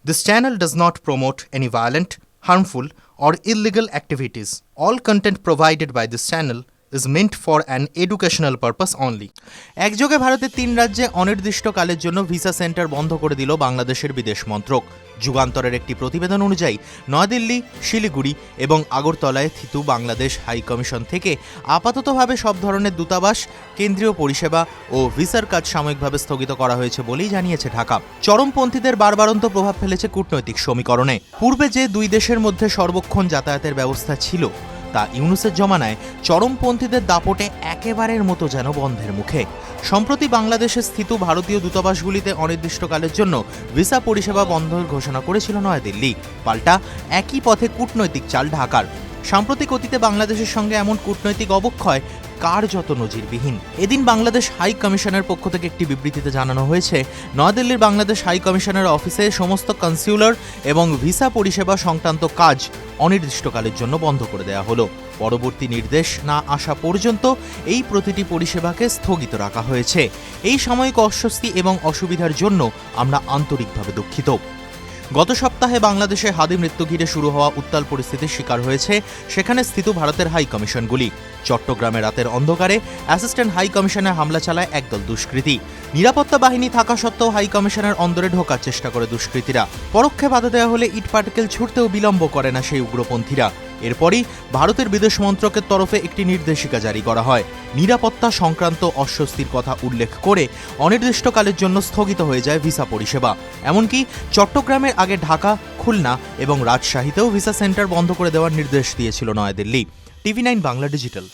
This channel does not promote any violent, harmful, or illegal activities. All content provided by this channel is meant for an educational purpose only. একযোগে ভারতের 3 রাজ্যে অনির্দিষ্টকালের জন্য visa centre বন্ধ করে দিল বাংলাদেশের বিদেশ মন্ত্রক। যুগান্তরের একটি প্রতিবেদন অনুযায়ী নয়াদিল্লি, শিলিগুড়ি এবং আগরতলায় স্থিত বাংলাদেশ হাই কমিশন থেকে আপাততভাবে সব ধরনের দূতাবাস, কেন্দ্রীয় পরিষেবা ও ভিসার কাজ সাময়িকভাবে স্থগিত করা হয়েছে বলেই জানিয়েছে ঢাকা। চরমপন্থীদের বারবারন্ত প্রভাব ফেলেছে কূটনৈতিক সমীকরণে। পূর্বে যে দুই দেশের মধ্যে সর্বক্ষণ যাতায়াতের ব্যবস্থা ছিল তা ইউনূসের জমানায় চরমপন্থীদের দাপটে একেবারের মতো যেন বন্ধের মুখে। সম্প্রতি বাংলাদেশে স্থিত ভারতীয় দূতাবাসগুলিতে অনির্দিষ্টকালের জন্য ভিসা পরিষেবা বন্ধের ঘোষণা করেছিল নয়াদিল্লি। পাল্টা একই পথে কূটনৈতিক চাল ঢাকার। সাম্প্রতিক অতীতে বাংলাদেশের সঙ্গে এমন কূটনৈতিক অবক্ষয় কার্যত নজিরবিহীন। এদিন বাংলাদেশ হাই কমিশনের পক্ষ থেকে একটি বিবৃতিতে জানানো হয়েছে, নয়াদিল্লির বাংলাদেশ হাই কমিশনের অফিসে সমস্ত কনসিউলার এবং ভিসা পরিষেবা সংক্রান্ত কাজ অনির্দিষ্টকালের জন্য বন্ধ করে দেওয়া হলো। পরবর্তী নির্দেশ না আসা পর্যন্ত এই প্রতিটি পরিষেবাকে স্থগিত রাখা হয়েছে। এই সাময়িক অস্বস্তি এবং অসুবিধার জন্য আমরা আন্তরিকভাবে দুঃখিত। গত সপ্তাহে বাংলাদেশে হাদি মৃত্যু ঘিরে শুরু হওয়া উত্তাল পরিস্থিতির শিকার হয়েছে সেখানে স্থিত ভারতের হাই কমিশনগুলি। চট্টগ্রামে রাতের অন্ধকারে অ্যাসিস্ট্যান্ট হাই কমিশনে হামলা চালায় একদল দুষ্কৃতী। নিরাপত্তা বাহিনী থাকা সত্ত্বেও হাই কমিশনের অন্দরে ঢোকার চেষ্টা করে দুষ্কৃতীরা। পরোক্ষে বাধা দেওয়া হলে ইট পাটকেল ছুটতেও বিলম্ব করে না সেই উগ্রপন্থীরা। এরপরই ভারতের বিদেশ মন্ত্রকের তরফে একটি নির্দেশিকা জারি করা হয়। নিরাপত্তা সংক্রান্ত অস্বস্তির কথা উল্লেখ করে অনির্দিষ্টকালের জন্য স্থগিত হয়ে যায় ভিসা পরিষেবা। এমনকি চট্টগ্রামের আগে ঢাকা, খুলনা এবং রাজশাহীতেও ভিসা সেন্টার বন্ধ করে দেওয়ার নির্দেশ দিয়েছিল নয়াদিল্লি। টিভি9 বাংলা ডিজিটাল।